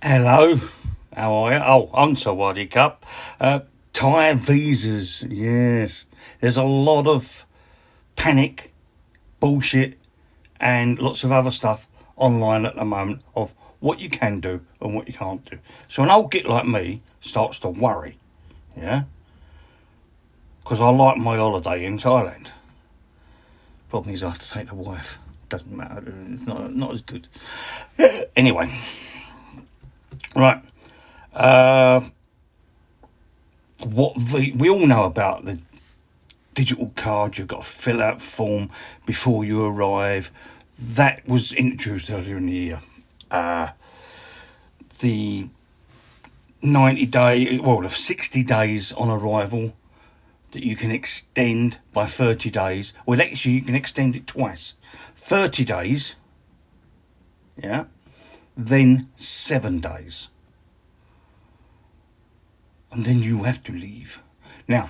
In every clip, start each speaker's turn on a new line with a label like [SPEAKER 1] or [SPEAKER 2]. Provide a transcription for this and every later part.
[SPEAKER 1] Hello, how are you? Oh, I'm Sawadee Cup. Thai visas, yes. There's a lot of panic, bullshit, and lots of other stuff online at the moment of what you can do and what you can't do. So an old git like me starts to worry, yeah? Because I like my holiday in Thailand. Problem is I have to take the wife. Doesn't matter, it's not as good. Anyway, right. Uh, we all know about the digital card. You've got to fill out form before you arrive. That was introduced earlier in the year. The the 60 days on arrival that you can extend by 30 days. Well, actually, you can extend it twice. 30 days, yeah, then 7 days. And then you have to leave. Now,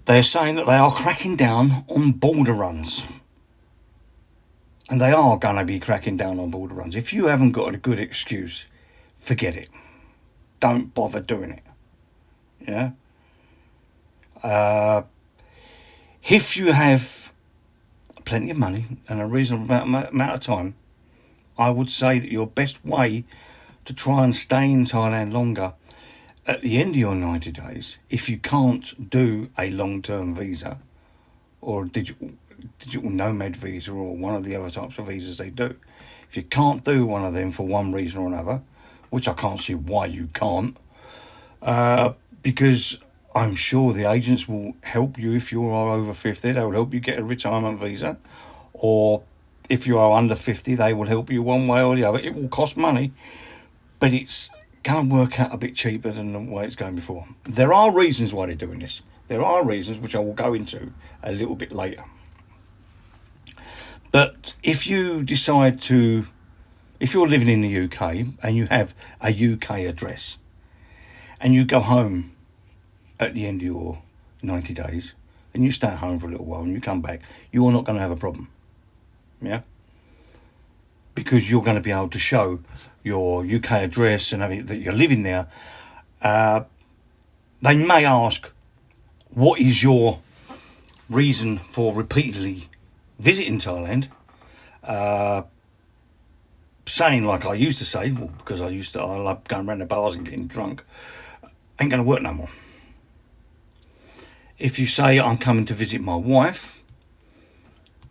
[SPEAKER 1] they're saying that they are cracking down on border runs. And they are going to be cracking down on border runs. If you haven't got a good excuse, forget it. Don't bother doing it. Yeah? If you have plenty of money and a reasonable amount of time, I would say that your best way to try and stay in Thailand longer at the end of your 90 days, if you can't do a long-term visa or a digital nomad visa or one of the other types of visas they do, if you can't do one of them for one reason or another, which I can't see why you can't, because I'm sure the agents will help you if you are over 50, they will help you get a retirement visa, or if you are under 50, they will help you one way or the other. It will cost money, but it's going to work out a bit cheaper than the way it's going before. There are reasons why they're doing this. There are reasons which I will go into a little bit later. But if you decide to, if you're living in the UK and you have a UK address and you go home at the end of your 90 days and you stay at home for a little while and you come back, you are not going to have a problem. Yeah? Because you're going to be able to show your UK address and everything that you're living there. They may ask, what is your reason for repeatedly visiting Thailand? Saying like I used to say, well, because I love going around the bars and getting drunk, ain't going to work no more. If you say I'm coming to visit my wife,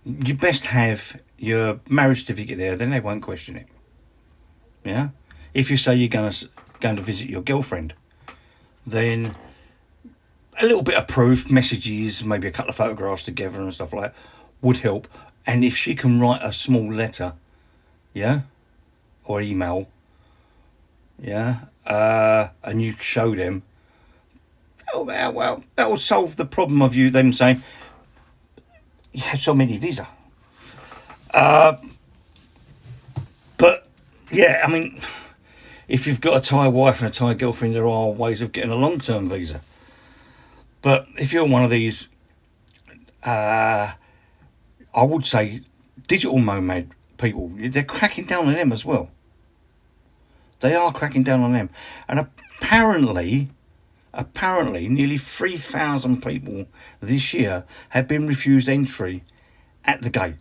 [SPEAKER 1] you best have your marriage certificate there, then they won't question it. Yeah? If you say you're going to visit your girlfriend, then a little bit of proof, messages, maybe a couple of photographs together and stuff like that would help. And if she can write a small letter, yeah, or email, yeah, and you show them, well, that will solve the problem of them saying, you have so many visa. But yeah, I mean, if you've got a Thai wife and a Thai girlfriend, there are ways of getting a long-term visa. But if you're one of these, I would say digital nomad people, they're cracking down on them as well. They are cracking down on them. And apparently nearly 3,000 people this year have been refused entry at the gate.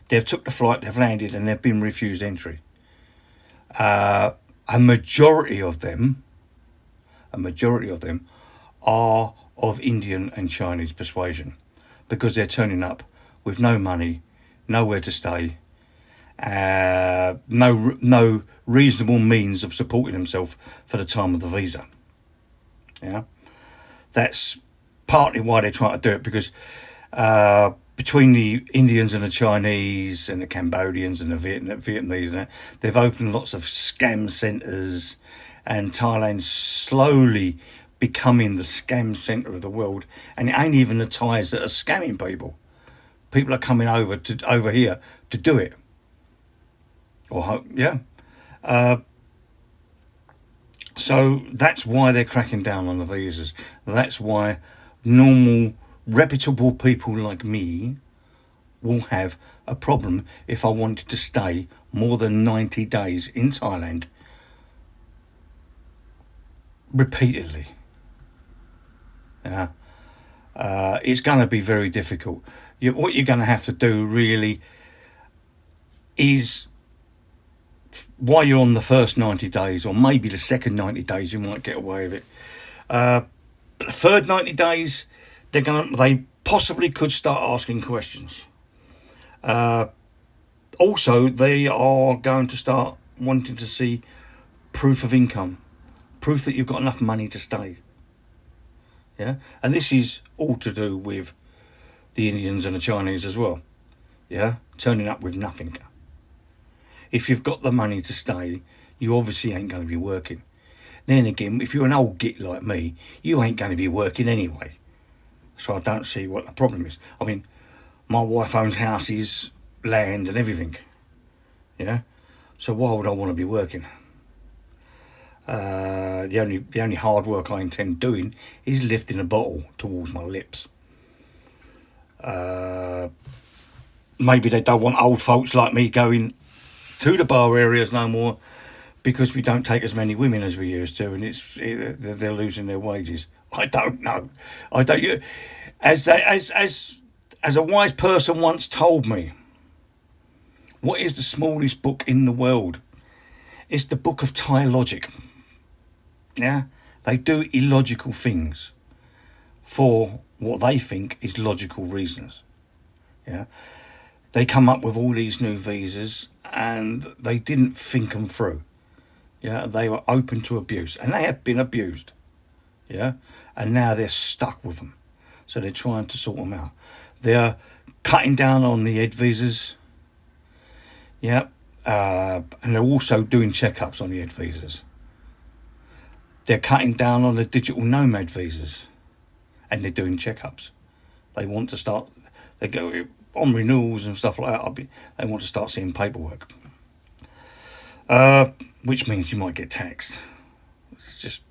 [SPEAKER 1] They've took the flight, they've landed, and they've been refused entry. A majority of them are of Indian and Chinese persuasion because they're turning up with no money, nowhere to stay, no reasonable means of supporting themselves for the time of the visa. Yeah, that's partly why they're trying to do it, because between the Indians and the Chinese and the Cambodians and the Vietnamese, they've opened lots of scam centres, and Thailand's slowly becoming the scam centre of the world. And it ain't even the Thais that are scamming people. People are coming over here to do it. So that's why they're cracking down on the visas. That's why normal, reputable people like me will have a problem if I wanted to stay more than 90 days in Thailand repeatedly. Yeah. It's going to be very difficult. What you're going to have to do really is, while you're on the first 90 days, or maybe the second 90 days, you might get away with it. The third 90 days, they possibly could start asking questions. Also, they are going to start wanting to see proof of income, proof that you've got enough money to stay. Yeah, and this is all to do with the Indians and the Chinese as well. Yeah, turning up with nothing. If you've got the money to stay, you obviously ain't going to be working. Then again, if you're an old git like me, you ain't going to be working anyway. So I don't see what the problem is. I mean, my wife owns houses, land and everything. Yeah, so why would I want to be working? The only hard work I intend doing is lifting a bottle towards my lips. Maybe they don't want old folks like me going to the bar areas no more, because we don't take as many women as we used to, and they're losing their wages. I don't know. As a wise person once told me, what is the smallest book in the world? It's the book of Thai logic. Yeah, they do illogical things for what they think is logical reasons. Yeah, they come up with all these new visas and they didn't think them through. Yeah, they were open to abuse, and they have been abused. Yeah, and now they're stuck with them, so they're trying to sort them out. They're cutting down on the ed visas. Yeah, and they're also doing checkups on the ed visas. They're cutting down on the digital nomad visas, and they're doing checkups. They want to start. They go on renewals and stuff like that. They want to start seeing paperwork, which means you might get taxed. It's just,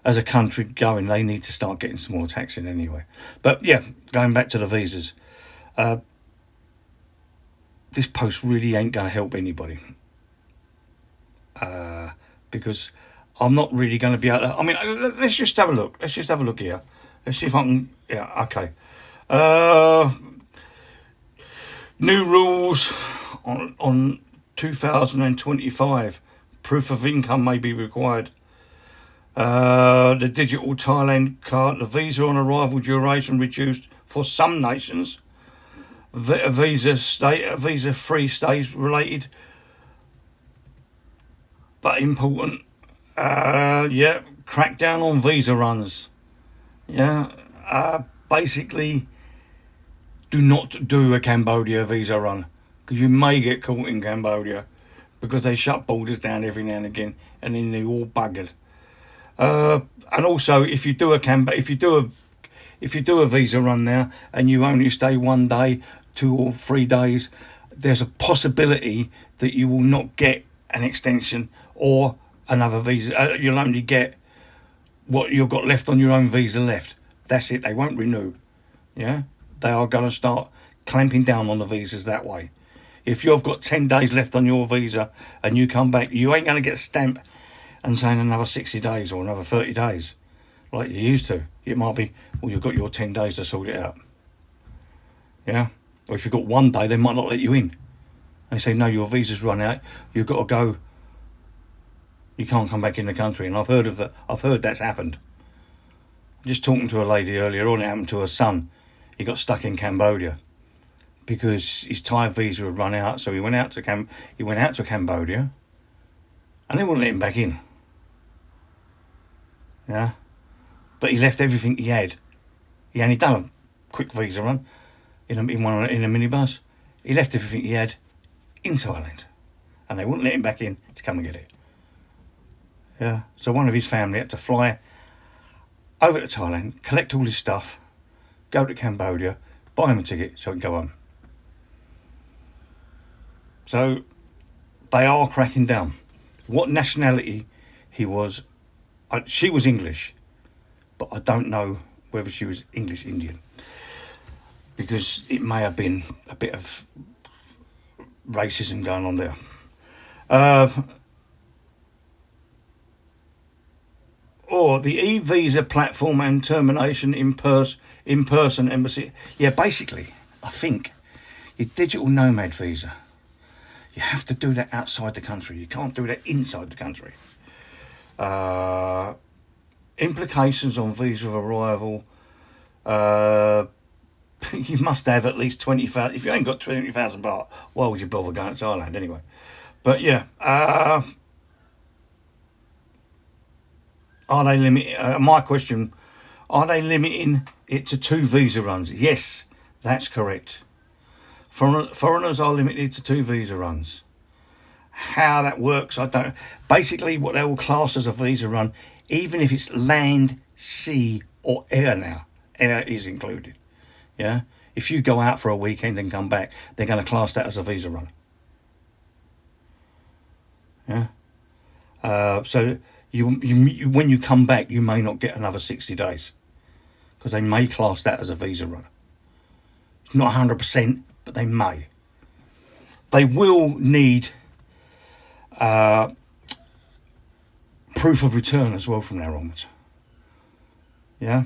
[SPEAKER 1] as a country going, they need to start getting some more taxing anyway. But yeah, going back to the visas, this post really ain't going to help anybody, because I'm not really going to be able to. I mean, let's just have a look. Let's just have a look here. Let's see if I can. Yeah, okay. New rules on 2025. Proof of income may be required. The digital Thailand card, the visa on arrival duration reduced for some nations. Visa-free stays related, but important. Yeah, crackdown on visa runs. Yeah, basically, do not do a Cambodia visa run, because you may get caught in Cambodia, because they shut borders down every now and again, and then they're all buggered. And also, if you do a visa run now, and you only stay 1 day, 2 or 3 days, there's a possibility that you will not get an extension or another visa. You'll only get what you've got left on your own visa left. That's it. They won't renew. Yeah, they are going to start clamping down on the visas that way. If you've got 10 days left on your visa and you come back, you ain't going to get a stamp and saying another 60 days or another 30 days like you used to. It might be, well, you've got your 10 days to sort it out. Yeah, or if you've got 1 day, they might not let you in. They say, no, your visa's run out. You've got to go. You can't come back in the country. And I've heard that's happened. Just talking to a lady earlier on, it happened to her son. He got stuck in Cambodia because his Thai visa had run out. So he went out to Cambodia, and they wouldn't let him back in. Yeah, but he left everything he had. He only done a quick visa run in a minibus. He left everything he had in Thailand, and they wouldn't let him back in to come and get it. Yeah, so one of his family had to fly over to Thailand, collect all his stuff, go to Cambodia, buy him a ticket so he can go home. So they are cracking down. What nationality he was, she was English, but I don't know whether she was English Indian. because it may have been a bit of racism going on there. Or the e-visa platform and termination in-person embassy. Yeah, basically, I think your digital nomad visa, you have to do that outside the country. You can't do that inside the country. Implications on visa of arrival. You must have at least 20,000. If you ain't got 20,000 baht, why would you bother going to Thailand anyway? But yeah, are they limiting? My question: are they limiting it to 2 visa runs? Yes, that's correct. Foreigners are limited to 2 visa runs. How that works, I don't. Basically, what they will class as a visa run, even if it's land, sea, or air now, air is included. Yeah, if you go out for a weekend and come back, they're going to class that as a visa run. Yeah. So you when you come back, you may not get another 60 days because they may class that as a visa run. It's not 100%, but they may. They will need proof of return as well from now onwards. Yeah.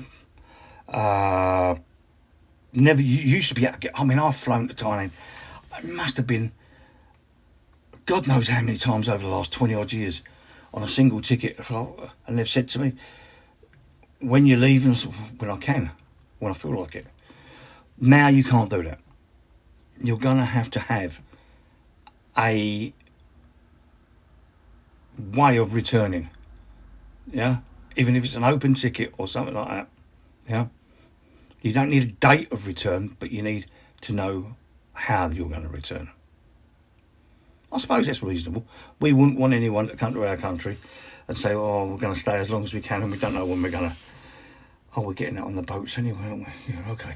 [SPEAKER 1] Never. You used to be able to get. I mean, I've flown to Thailand. It must have been, God knows how many times over the last 20 odd years, on a single ticket, and they've said to me, when you're leaving, when I can, when I feel like it. Now you can't do that. You're going to have a way of returning. Yeah? Even if it's an open ticket or something like that. Yeah? You don't need a date of return, but you need to know how you're going to return. I suppose that's reasonable. We wouldn't want anyone to come to our country and say, oh, we're going to stay as long as we can and we don't know when we're going to... Oh, we're getting it on the boats anyway, aren't we? Yeah, okay.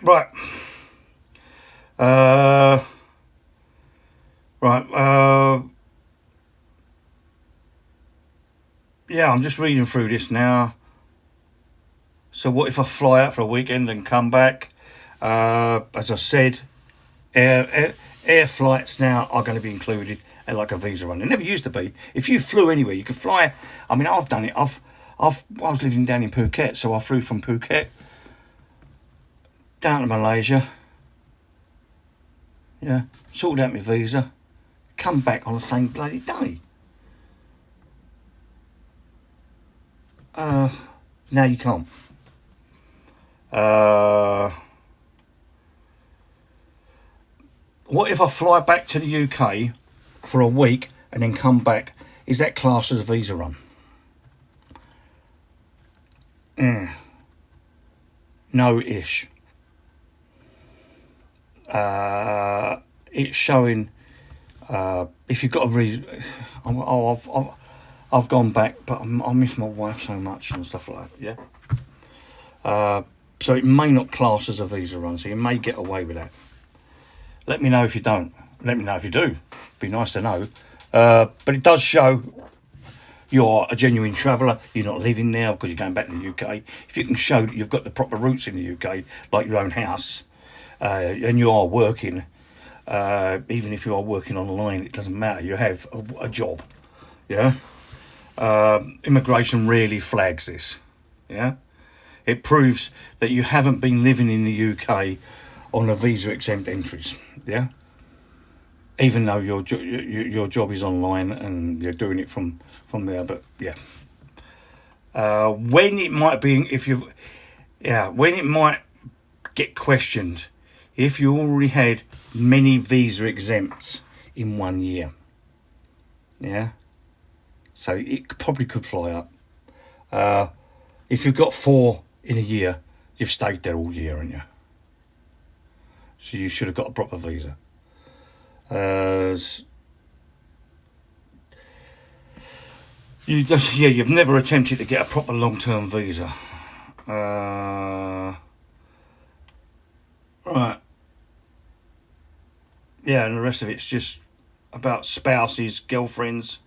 [SPEAKER 1] Right. Yeah, I'm just reading through this now. So what if I fly out for a weekend and come back? As I said, air flights now are going to be included like a visa run. They never used to be. If you flew anywhere, you could fly. I mean, I've done it. I was living down in Phuket, so I flew from Phuket down to Malaysia. Yeah, sorted out my visa, come back on the same bloody day. Now you can't. What if I fly back to the UK for a week and then come back? Is that classed as a visa run? No-ish. It's showing if you've got a reason. I've gone back, but I miss my wife so much and stuff like that. Yeah. So it may not class as a visa run, so you may get away with that. Let me know if you don't. Let me know if you do. Be nice to know. But it does show you're a genuine traveller. You're not living there because you're going back to the UK. If you can show that you've got the proper roots in the UK, like your own house, and you are working, even if you are working online, it doesn't matter. You have a job. Yeah. Immigration really flags this. Yeah. It proves that you haven't been living in the UK on a visa exempt entries. Yeah. Even though your job is online and you're doing it from there, but yeah. When it might be, when it might get questioned, if you already had many visa exempts in 1 year. Yeah. So it probably could fly up. If you've got 4 in a year, you've stayed there all year, haven't you? So you should have got a proper visa. You've never attempted to get a proper long-term visa. Right. Yeah, and the rest of it's just about spouses, girlfriends,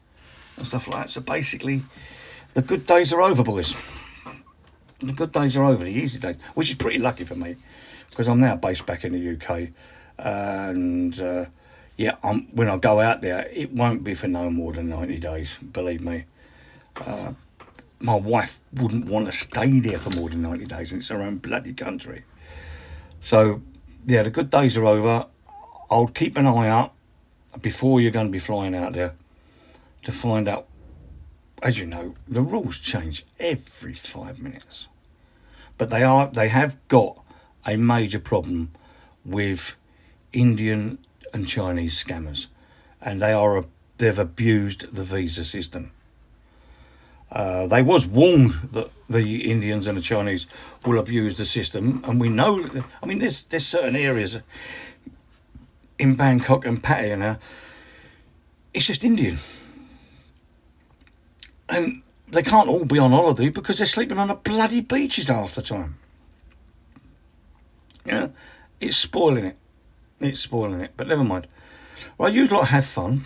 [SPEAKER 1] and stuff like that. So basically, the good days are over, boys. The good days are over, the easy days, which is pretty lucky for me. because I'm now based back in the UK, and yeah, when I go out there, it won't be for no more than 90 days. Believe me. My wife wouldn't want to stay there for more than 90 days, and it's her own bloody country. So, yeah, the good days are over. I'll keep an eye out before you're going to be flying out there to find out. As you know, the rules change every 5 minutes. But they have got a major problem with Indian and Chinese scammers, and they've abused the visa system. They was warned that the Indians and the Chinese will abuse the system, and we know. I mean, there's certain areas in Bangkok and Pattaya now. It's just Indian, and they can't all be on holiday because they're sleeping on the bloody beaches half the time. Yeah, it's spoiling it. It's spoiling it. But never mind. Well, you lot have fun.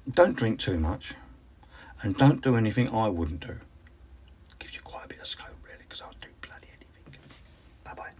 [SPEAKER 1] Don't drink too much. And don't do anything I wouldn't do. Gives you quite a bit of scope, really, because I'll do bloody anything. Bye-bye.